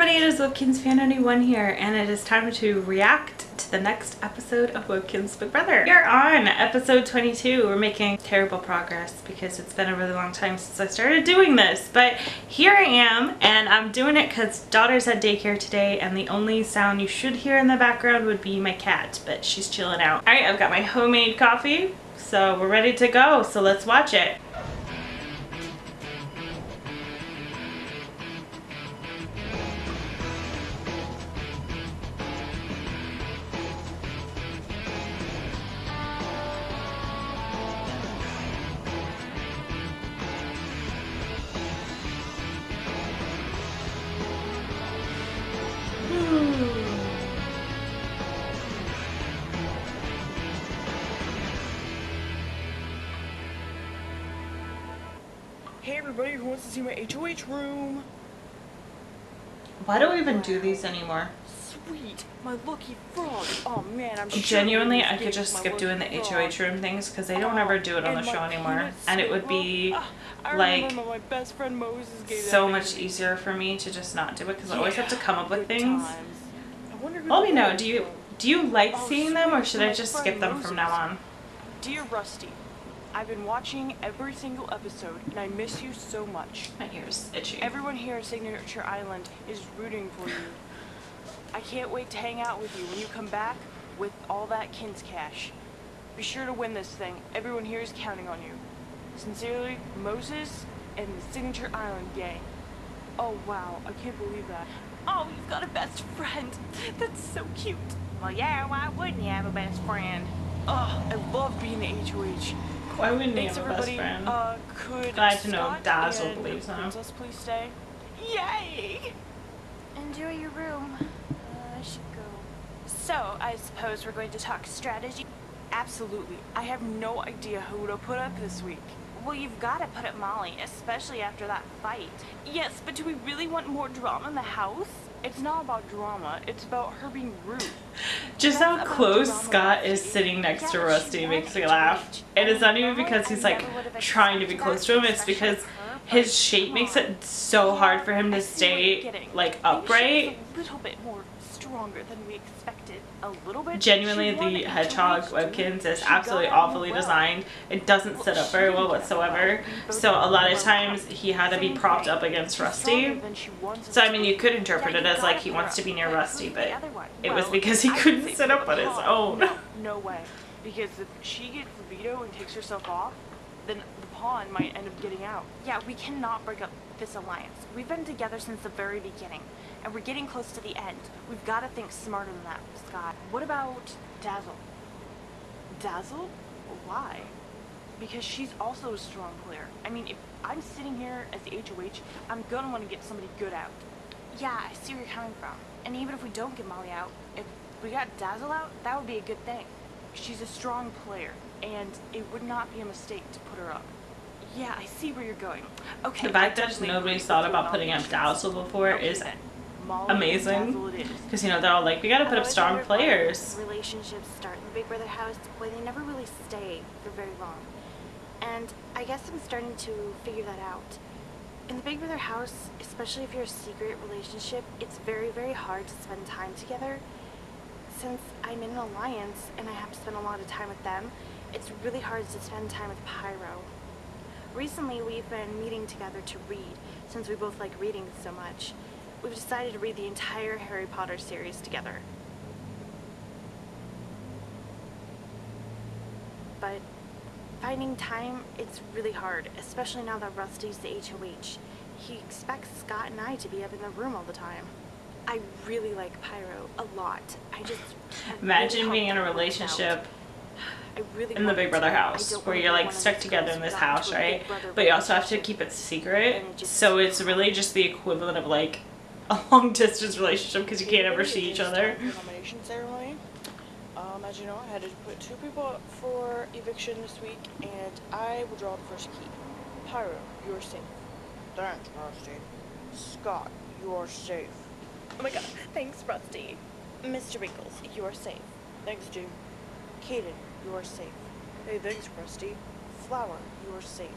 everybody, it is WebkinzFan91 here, and it is time to react to the next episode of Webkinz Big Brother. We're on episode 22. We're making terrible progress because it's been a really long time since I started doing this, but here I am, and I'm doing it because daughter's at daycare today, and the only sound you should hear in the background would be my cat, but she's chilling out. Alright, I've got my homemade coffee, so we're ready to go, so let's watch it. Hey everybody, who wants to see my HOH room? Why do we even do these anymore? Sweet, my lucky frog. Oh man, I'm genuinely, I could just skip doing the HOH room things because they don't ever do it on the show anymore, and it would be like my best friend Moses gave so much easier for me to just not do it because I always have to come up with things. Let me know, do you like seeing them, or should I just skip them from now on? Dear Rusty, I've been watching every single episode, and I miss you so much. My ear's itchy. Everyone here at Signature Island is rooting for you. I can't wait to hang out with you when you come back with all that Kinz cash. Be sure to win this thing. Everyone here is counting on you. Sincerely, Moses and the Signature Island gang. Oh wow, I can't believe that. Oh, you've got a best friend. That's so cute. Well, yeah, why wouldn't you have a best friend? Oh, I love being the HOH. Why wouldn't you Thanks, have a best everybody. friend? Could Glad to know Scott Dazzle and believes him. Princess please stay? Yay! Enjoy your room. I should go. So, I suppose we're going to talk strategy? Absolutely. I have no idea who to put up this week. Well, you've got to put up Molly, especially after that fight. Yes, but do we really want more drama in the house? It's not about drama, it's about her being rude. Just how close Scott is sitting next to Rusty makes me laugh. And it's not even because he's like trying to be close to him, it's because his shape makes it so hard for him to stay like upright. A little bit more stronger than we expected. A little bit. Genuinely, the hedgehog Webkinz is absolutely awfully designed. It doesn't sit up very well whatsoever. So a lot of times he had to be propped up against Rusty. So I mean, you could interpret it as like he wants to be near Rusty, but it was because he couldn't sit up on his own. No way. Because if she gets the veto and takes herself off, then the pawn might end up getting out. Yeah, we cannot break up this alliance. We've been together since the very beginning, and we're getting close to the end. We've got to think smarter than that, Scott. What about Dazzle? Dazzle? Why? Because she's also a strong player. I mean, if I'm sitting here as the HOH, I'm gonna want to get somebody good out. Yeah, I see where you're coming from. And even if we don't get Molly out, if we got Dazzle out, that would be a good thing. She's a strong player, and it would not be a mistake to put her up. Yeah, I see where you're going. Okay. The fact that nobody's thought about putting up Dazzle before is amazing. Because, you know, they're all like, we gotta put up strong players. Relationships start in the Big Brother house where they never really stay for very long. And I guess I'm starting to figure that out. In the Big Brother house, especially if you're a secret relationship, it's very, very hard to spend time together. Since I'm in an alliance and I have to spend a lot of time with them, it's really hard to spend time with Pyro. Recently, we've been meeting together to read, since we both like reading so much. We've decided to read the entire Harry Potter series together. But finding time, it's really hard, especially now that Rusty's the HOH. He expects Scott and I to be up in the room all the time. I really like Pyro a lot. Imagine being in a relationship in the Big Brother house where you're like stuck together in this house, right? But you also have to keep it secret. So it's really just the equivalent of like a long distance relationship because you can't ever see each other. Nomination ceremony. As you know, I had to put 2 people up for eviction this week, and I will draw the first key. Pyro, you are safe. Thanks, Rusty. Scott, you are safe. Oh my god, thanks, Rusty. Mr. Wrinkles, you are safe. Thanks, Jim. Kaden, you are safe. Hey, thanks, Rusty. Flower, you are safe.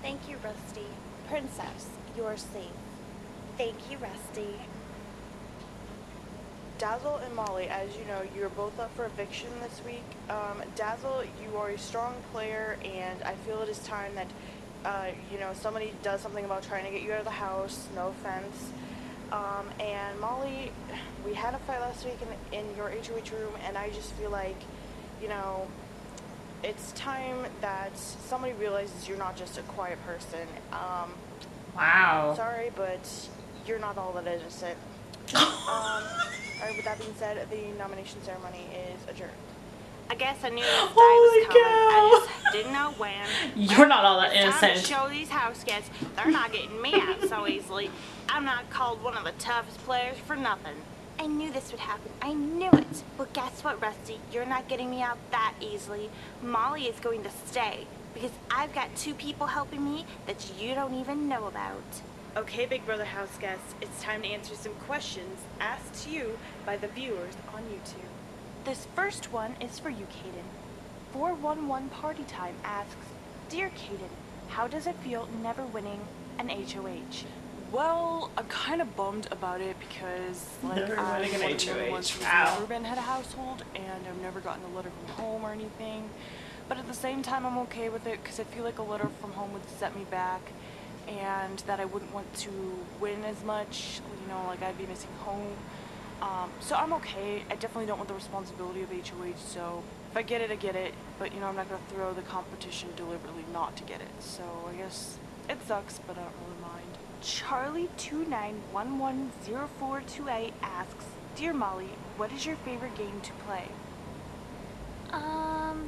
Thank you, Rusty. Princess, you are safe. Thank you, Rusty. Dazzle and Molly, as you know, you're both up for eviction this week. Dazzle, you are a strong player, and I feel it is time that, you know, somebody does something about trying to get you out of the house. No offense. And Molly, we had a fight last week in your HOH room, and I just feel like, you know, it's time that somebody realizes you're not just a quiet person. Wow. Sorry, but you're not all that innocent. Alright, with that being said, the nomination ceremony is adjourned. I guess I knew this day was coming. I just didn't know when. You're not all that It's time innocent. to show these house guests they're not getting me out so easily. I'm not called one of the toughest players for nothing. I knew this would happen. I knew it. Well, guess what, Rusty? You're not getting me out that easily. Molly is going to stay because I've got 2 people helping me that you don't even know about. Okay, Big Brother house guests, it's time to answer some questions asked to you by the viewers on YouTube. This first one is for you, Kaden. 411 Party Time asks, Dear Kaden, how does it feel never winning an HOH? Well, I'm kind of bummed about it because, like, Never I'm winning an one of the only HOH. ones who's Wow. never been head of household, and I've never gotten a letter from home or anything. But at the same time, I'm okay with it because I feel like a letter from home would set me back, and that I wouldn't want to win as much. You know, like I'd be missing home. So I'm okay. I definitely don't want the responsibility of HOH. So if I get it, I get it. But you know, I'm not gonna throw the competition deliberately not to get it. So I guess it sucks, but I don't really mind. Charlie29110428 asks, Dear Molly, what is your favorite game to play?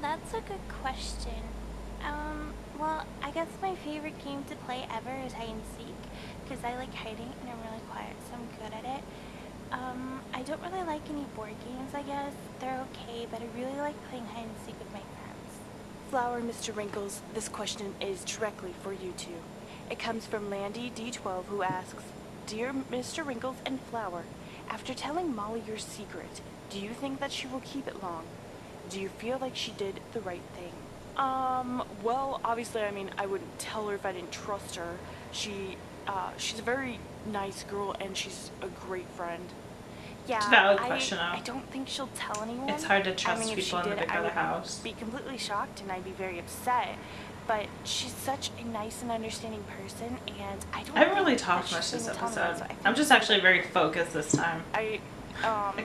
That's a good question. Well, I guess my favorite game to play ever is hide and seek, because I like hiding and I'm really quiet, so I'm good at it. I don't really like any board games, I guess. They're okay, but I really like playing hide and seek with my friends. Flower Mr. Wrinkles, this question is directly for you two. It comes from Landy D12, who asks, Dear Mr. Wrinkles and Flower, after telling Molly your secret, do you think that she will keep it long? Do you feel like she did the right thing? Well, obviously, I mean, I wouldn't tell her if I didn't trust her. She's a very nice girl, and she's a great friend. Yeah, It's a valid question, though. I don't think she'll tell anyone. It's hard to trust I mean, if people she in the did, Big I Brother would house. be completely shocked and I'd be very upset. But she's such a nice and understanding person, and I don't. I haven't really think talked that much she's this gonna tell anyone, episode. so I think I'm just actually very focused this time. I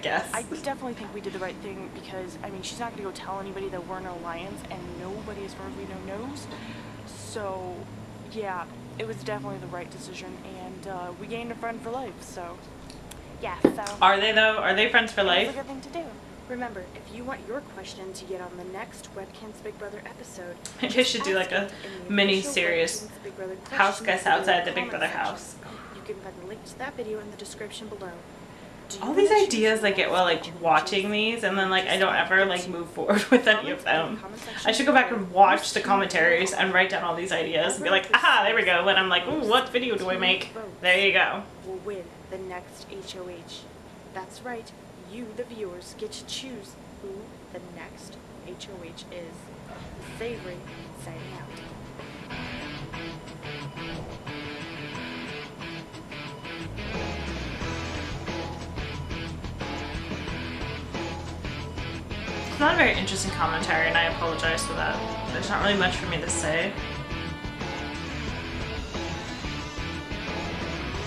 guess. I definitely think we did the right thing because, I mean, she's not going to go tell anybody that we're in an alliance, and nobody, as far as we know, knows. So, yeah, it was definitely the right decision, and we gained a friend for life, so. Yeah, so. Are they though? Are they friends for It's a life? good thing to do. Remember, if you want your question to get on the next Webkinz Big Brother episode, Maybe I should do like a mini series. House guests outside the Big Brother house. You can find the link to that video in the description below. All these ideas I get while like watching these, and then like I don't ever like move forward with any of them. I should go back and watch the commentaries and write down all these ideas and be like, aha, there we go. When I'm like, ooh, what video do I make? There you go. Will win the next HOH. That's right, you, the viewers, get to choose who the next HOH is. Savory signing out. It's not a very interesting commentary, and I apologize for that. There's not really much for me to say.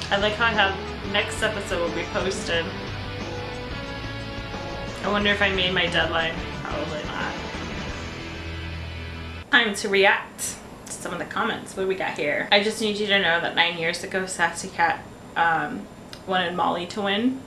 I like how I have next episode will be posted. I wonder if I made my deadline. Probably not. Time to react to some of the comments. What do we got here? I just need you to know that 9 years ago, Sassy Cat wanted Molly to win.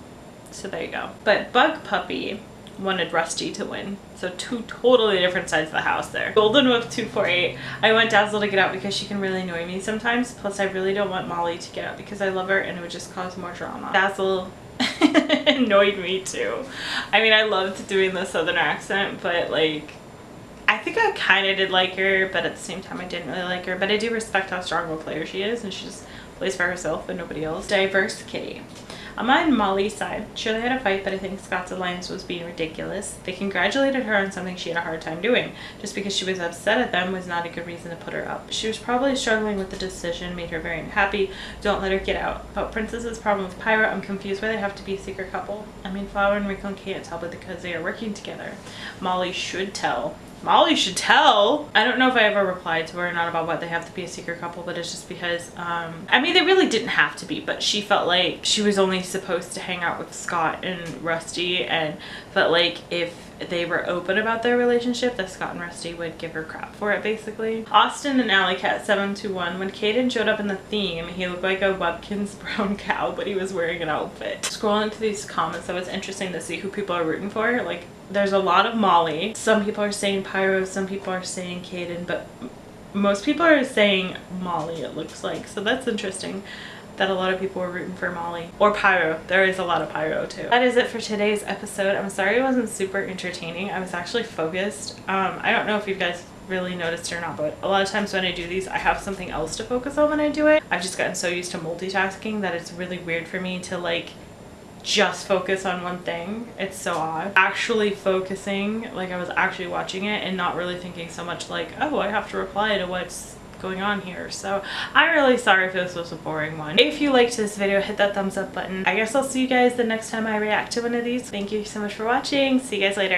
So there you go. But Bug Puppy wanted Rusty to win. So 2 totally different sides of the house there. Golden Whip 248. I want Dazzle to get out because she can really annoy me sometimes. Plus I really don't want Molly to get out because I love her and it would just cause more drama. Dazzle annoyed me too. I mean, I loved doing the southern accent, but like I think I kind of did like her, but at the same time I didn't really like her. But I do respect how strong of a player she is, and she just plays for herself and nobody else. Diverse Kitty. I'm on Molly's side. Sure, they had a fight, but I think Scott's alliance was being ridiculous. They congratulated her on something she had a hard time doing. Just because she was upset at them was not a good reason to put her up. She was probably struggling with the decision, made her very unhappy. Don't let her get out. About Princess's problem with Pyro, I'm confused why they have to be a secret couple. I mean, Flower and Rico can't tell, but because they are working together. Molly should tell. Molly should tell. I don't know if I ever replied to her or not about why they have to be a secret couple, but it's just because, I mean, they really didn't have to be, but she felt like she was only supposed to hang out with Scott and Rusty, and felt like if they were open about their relationship, that Scott and Rusty would give her crap for it, basically. Austin and Alley Cat 721. When Caden showed up in the theme, he looked like a Webkinz brown cow, but he was wearing an outfit. Scrolling through these comments, that was interesting to see who people are rooting for. Like, there's a lot of Molly. Some people are saying Pyro, some people are saying Caden, but most people are saying Molly, it looks like. So that's interesting that a lot of people were rooting for Molly. Or Pyro. There is a lot of Pyro too. That is it for today's episode. I'm sorry it wasn't super entertaining. I was actually focused. I don't know if you guys really noticed or not, but a lot of times when I do these, I have something else to focus on when I do it. I've just gotten so used to multitasking that it's really weird for me to like just focus on one thing. It's so odd. Actually focusing, like I was actually watching it and not really thinking so much like, oh, I have to reply to what's going on here. So I'm really sorry if this was a boring one. If you liked this video, hit that thumbs up button. I guess I'll see you guys the next time I react to one of these. Thank you so much for watching. See you guys later.